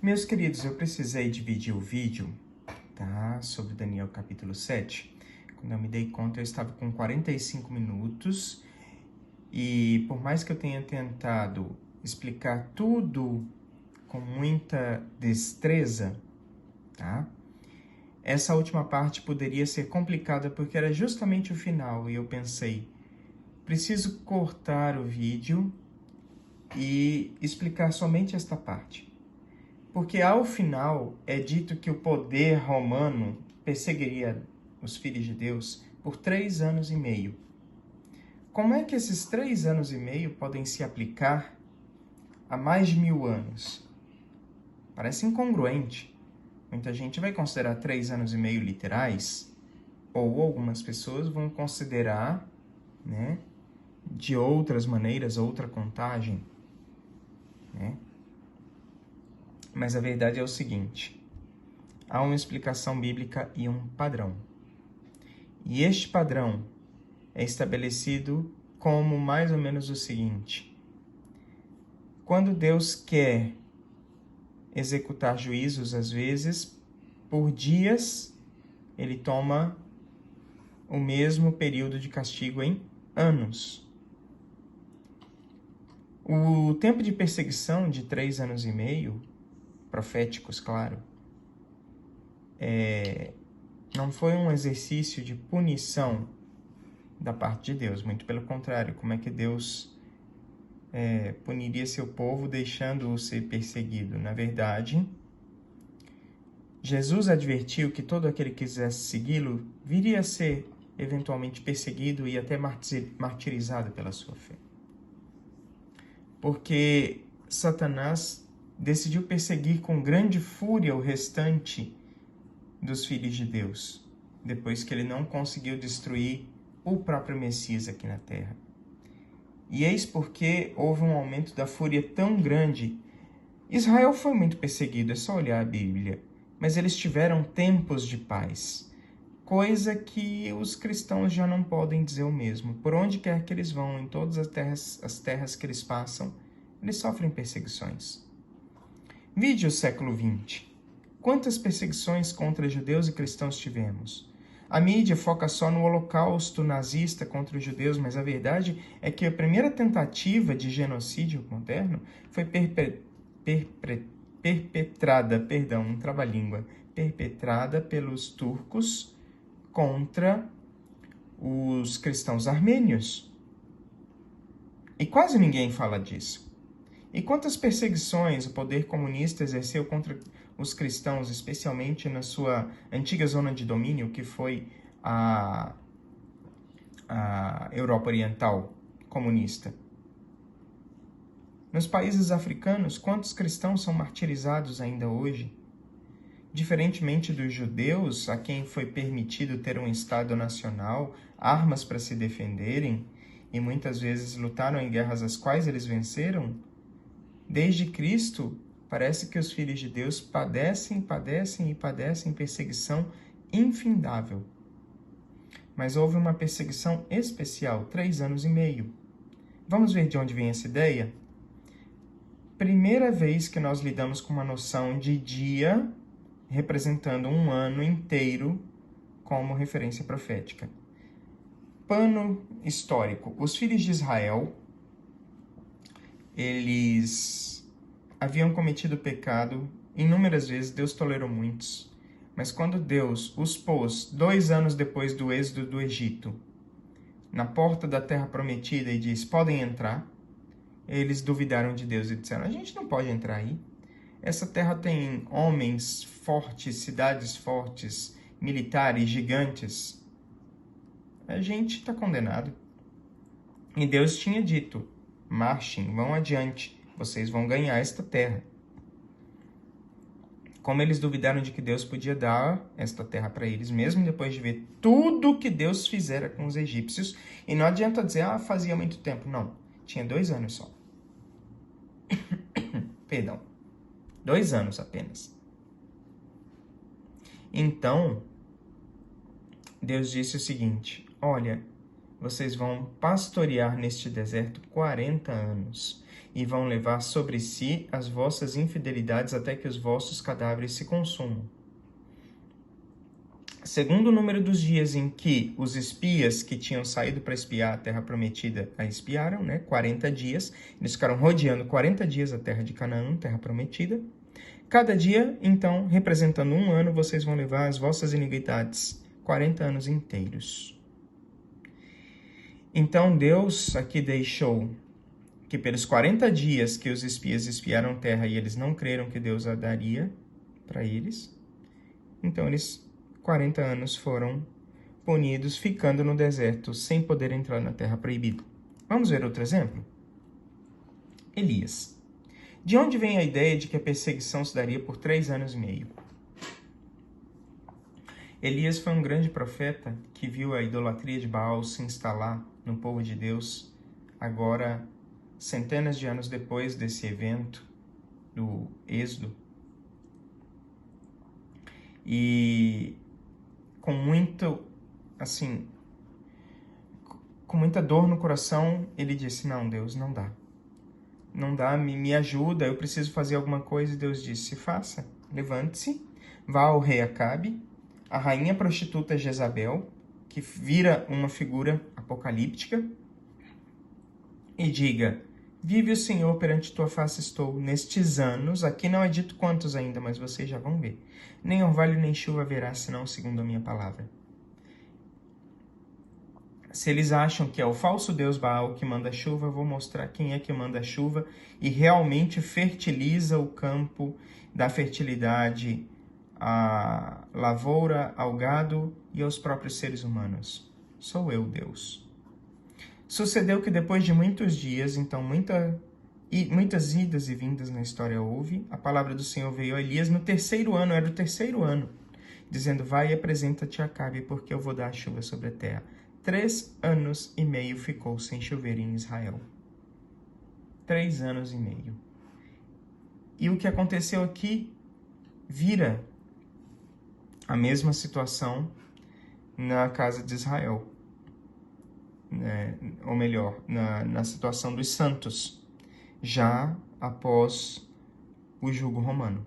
Meus queridos, eu precisei dividir o vídeo, tá? Sobre Daniel capítulo 7. Quando eu me dei conta, eu estava com 45 minutos. E por mais que eu tenha tentado explicar tudo com muita destreza, tá? Essa última parte poderia ser complicada porque era justamente o final. E eu pensei, preciso cortar o vídeo e explicar somente esta parte. Porque ao final é dito que o poder romano perseguiria os filhos de Deus por 3 anos e meio. Como é que esses 3 anos e meio podem se aplicar a mais de 1000 anos? Parece incongruente. Muita gente vai considerar 3 anos e meio literais, ou algumas pessoas vão considerar, né, de outras maneiras, outra contagem, né? Mas a verdade é o seguinte, há uma explicação bíblica e um padrão. E este padrão é estabelecido como mais ou menos o seguinte. Quando Deus quer executar juízos, às vezes, por dias, ele toma o mesmo período de castigo em anos. O tempo de perseguição de 3 anos e meio, proféticos, claro, não foi um exercício de punição da parte de Deus, muito pelo contrário. Como é que Deus puniria seu povo deixando-o ser perseguido? Na verdade, Jesus advertiu que todo aquele que quisesse segui-lo viria a ser eventualmente perseguido e até martirizado pela sua fé. Porque Satanás decidiu perseguir com grande fúria o restante dos filhos de Deus, depois que ele não conseguiu destruir o próprio Messias aqui na terra. E eis porque houve um aumento da fúria tão grande. Israel foi muito perseguido, é só olhar a Bíblia, mas eles tiveram tempos de paz, coisa que os cristãos já não podem dizer o mesmo. Por onde quer que eles vão, em todas as terras que eles passam, eles sofrem perseguições. Vide o século XX. Quantas perseguições contra judeus e cristãos tivemos? A mídia foca só no holocausto nazista contra os judeus, mas a verdade é que a primeira tentativa de genocídio moderno foi perpetrada pelos turcos contra os cristãos armênios. E quase ninguém fala disso. E quantas perseguições o poder comunista exerceu contra os cristãos, especialmente na sua antiga zona de domínio, que foi a Europa Oriental comunista. Nos países africanos, quantos cristãos são martirizados ainda hoje? Diferentemente dos judeus, a quem foi permitido ter um Estado nacional, armas para se defenderem, e muitas vezes lutaram em guerras as quais eles venceram, desde Cristo, parece que os filhos de Deus padecem perseguição infindável. Mas houve uma perseguição especial, 3 anos e meio. Vamos ver de onde vem essa ideia? Primeira vez que nós lidamos com uma noção de dia representando um ano inteiro como referência profética. Pano histórico. Os filhos de Israel, eles haviam cometido pecado inúmeras vezes, Deus tolerou muitos. Mas quando Deus os pôs 2 anos depois do êxodo do Egito, na porta da terra prometida e disse, podem entrar, eles duvidaram de Deus e disseram, a gente não pode entrar aí. Essa terra tem homens fortes, cidades fortes, militares, gigantes. A gente está condenado. E Deus tinha dito, marchem, vão adiante, vocês vão ganhar esta terra. Como eles duvidaram de que Deus podia dar esta terra para eles, mesmo depois de ver tudo que Deus fizera com os egípcios. E não adianta dizer, fazia muito tempo. Não, tinha 2 anos só. Perdão, 2 anos apenas. Então, Deus disse o seguinte, olha, vocês vão pastorear neste deserto 40 anos e vão levar sobre si as vossas infidelidades até que os vossos cadáveres se consumam. Segundo o número dos dias em que os espias que tinham saído para espiar a terra prometida a espiaram, 40 dias, eles ficaram rodeando 40 dias a terra de Canaã, terra prometida. Cada dia, então, representando um ano, vocês vão levar as vossas iniquidades, 40 anos inteiros. Então, Deus aqui deixou que pelos 40 dias que os espias espiaram a terra e eles não creram que Deus a daria para eles, então 40 anos foram punidos, ficando no deserto, sem poder entrar na terra proibida. Vamos ver outro exemplo? Elias. De onde vem a ideia de que a perseguição se daria por 3 anos e meio? Elias foi um grande profeta que viu a idolatria de Baal se instalar no povo de Deus, agora, centenas de anos depois desse evento do Êxodo. E com muita dor no coração, ele disse: não, Deus, não dá. Não dá, me ajuda, eu preciso fazer alguma coisa. E Deus disse: faça, levante-se, vá ao rei Acabe, a rainha prostituta Jezabel, que vira uma figura apocalíptica, e diga: vive o Senhor, perante tua face estou, nestes anos, aqui não é dito quantos ainda, mas vocês já vão ver, nem orvalho nem chuva haverá, senão segundo a minha palavra. Se eles acham que é o falso Deus Baal que manda chuva, eu vou mostrar quem é que manda chuva e realmente fertiliza o campo, dá fertilidade à lavoura, ao gado e aos próprios seres humanos. Sou eu, Deus. Sucedeu que depois de muitos dias, então muitas idas e vindas na história houve, a palavra do Senhor veio a Elias no 3º ano, era o 3º ano, dizendo: vai e apresenta-te a Acabe, porque eu vou dar a chuva sobre a terra. 3 anos e meio ficou sem chover em Israel. 3 anos e meio. E o que aconteceu aqui vira a mesma situação na casa de Israel. Ou melhor, na situação dos santos, já após o jugo romano.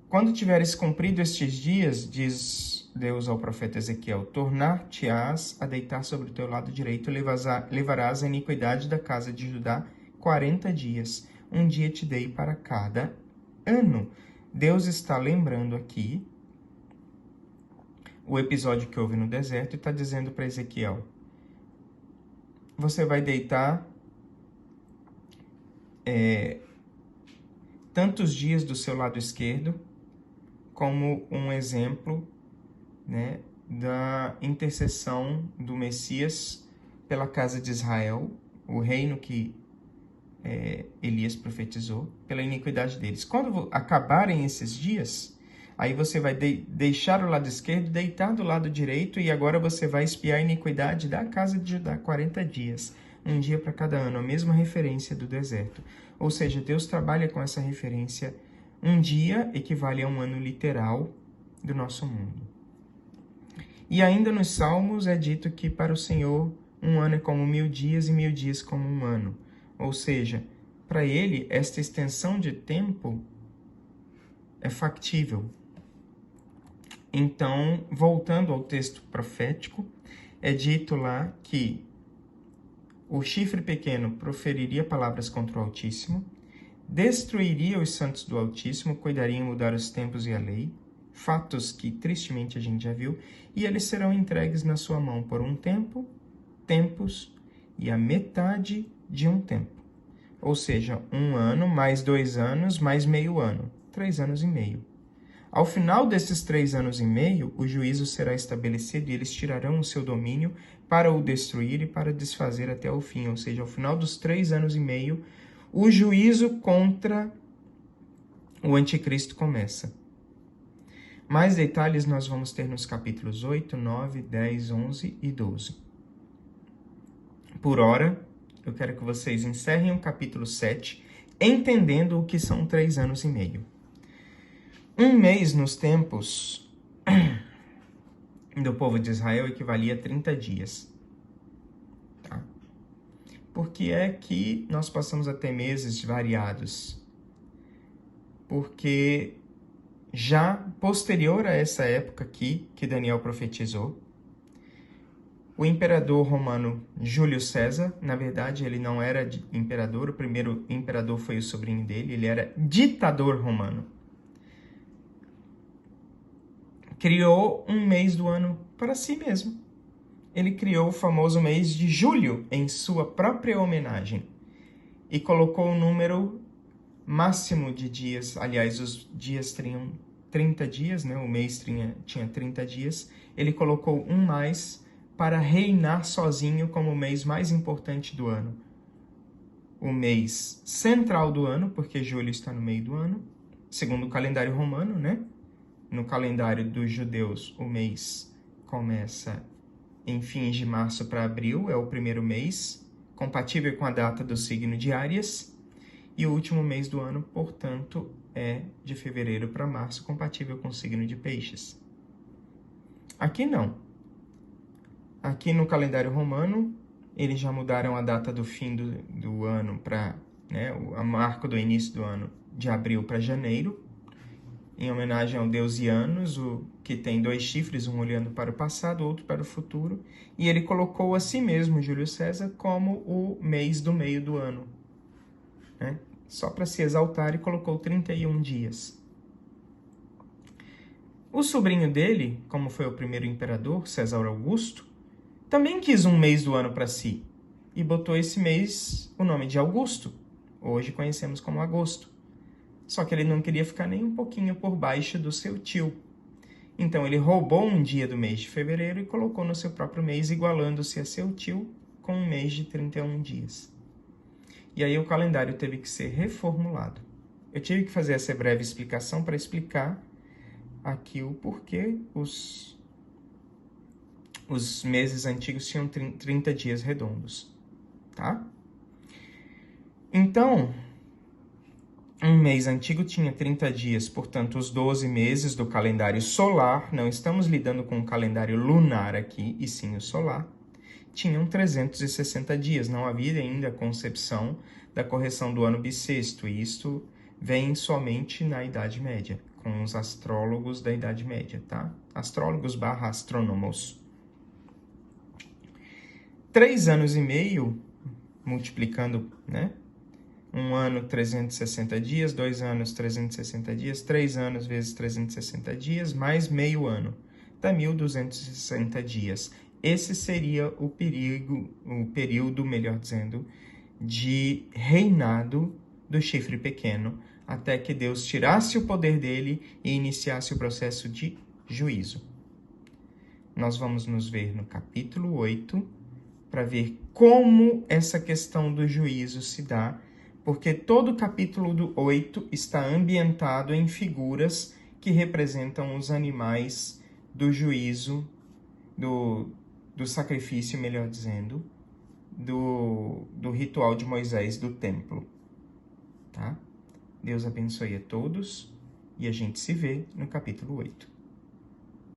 Quando tiveres cumprido estes dias, diz Deus ao profeta Ezequiel, tornar-te-ás a deitar sobre o teu lado direito, levarás a iniquidade da casa de Judá 40 dias. Um dia te dei para cada ano. Deus está lembrando aqui o episódio que houve no deserto e está dizendo para Ezequiel: você vai deitar tantos dias do seu lado esquerdo, como um exemplo, da intercessão do Messias pela casa de Israel, o reino que Elias profetizou, pela iniquidade deles. Quando acabarem esses dias, aí você vai deixar o lado esquerdo, deitar do lado direito, e agora você vai espiar a iniquidade da casa de Judá 40 dias, um dia para cada ano, a mesma referência do deserto. Ou seja, Deus trabalha com essa referência. Um dia equivale a um ano literal do nosso mundo. E ainda nos Salmos é dito que para o Senhor um ano é como 1000 dias e 1000 dias como um ano. Ou seja, para ele esta extensão de tempo é factível. Então, voltando ao texto profético, é dito lá que o chifre pequeno proferiria palavras contra o Altíssimo, destruiria os santos do Altíssimo, cuidaria em mudar os tempos e a lei, fatos que tristemente a gente já viu, e eles serão entregues na sua mão por um tempo, tempos e a metade de um tempo. Ou seja, 1 ano, mais 2 anos, mais meio ano, 3 anos e meio. Ao final desses 3 anos e meio, o juízo será estabelecido e eles tirarão o seu domínio para o destruir e para desfazer até o fim. Ou seja, ao final dos 3 anos e meio, o juízo contra o anticristo começa. Mais detalhes nós vamos ter nos capítulos 8, 9, 10, 11 e 12. Por hora, eu quero que vocês encerrem o capítulo 7, entendendo o que são 3 anos e meio. 1 mês nos tempos do povo de Israel equivalia a 30 dias. Por que é que nós passamos a ter meses variados? Porque já posterior a essa época aqui, que Daniel profetizou, o imperador romano Júlio César, na verdade ele não era imperador, o primeiro imperador foi o sobrinho dele, ele era ditador romano. Criou um mês do ano para si mesmo. Ele criou o famoso mês de julho em sua própria homenagem e colocou o número máximo de dias. Aliás, os dias tinham 30 dias, né? O mês tinha 30 dias. Ele colocou um mais para reinar sozinho como o mês mais importante do ano. O mês central do ano, porque julho está no meio do ano, segundo o calendário romano, né? No calendário dos judeus, o mês começa em fins de março para abril, é o primeiro mês, compatível com a data do signo de Áries, e o último mês do ano, portanto, é de fevereiro para março, compatível com o signo de Peixes. Aqui não. Aqui no calendário romano, eles já mudaram a data do fim do ano para, né, o marco do início do ano, de abril para janeiro, em homenagem ao deus Janus, o que tem 2 chifres, um olhando para o passado, outro para o futuro, e ele colocou a si mesmo, Júlio César, como o mês do meio do ano, né? Só para se exaltar, e colocou 31 dias. O sobrinho dele, como foi o primeiro imperador, César Augusto, também quis um mês do ano para si, e botou esse mês o nome de Augusto, hoje conhecemos como agosto. Só que ele não queria ficar nem um pouquinho por baixo do seu tio. Então ele roubou um dia do mês de fevereiro e colocou no seu próprio mês, igualando-se a seu tio com um mês de 31 dias. E aí o calendário teve que ser reformulado. Eu tive que fazer essa breve explicação para explicar aqui o porquê os meses antigos tinham 30 dias redondos, tá? Então, um mês antigo tinha 30 dias, portanto, os 12 meses do calendário solar, não estamos lidando com o calendário lunar aqui, e sim o solar, tinham 360 dias. Não havia ainda a concepção da correção do ano bissexto, e isto vem somente na Idade Média, com os astrólogos da Idade Média, tá? Astrólogos / astrônomos. 3 anos e meio, multiplicando, né? 1 ano, 360 dias, 2 anos, 360 dias, 3 anos vezes 360 dias, mais meio ano, dá 1.260 dias. Esse seria o período, melhor dizendo, de reinado do chifre pequeno, até que Deus tirasse o poder dele e iniciasse o processo de juízo. Nós vamos nos ver no capítulo 8, para ver como essa questão do juízo se dá, porque todo o capítulo do 8 está ambientado em figuras que representam os animais do juízo, do sacrifício, melhor dizendo, do ritual de Moisés do templo. Tá? Deus abençoe a todos e a gente se vê no capítulo 8.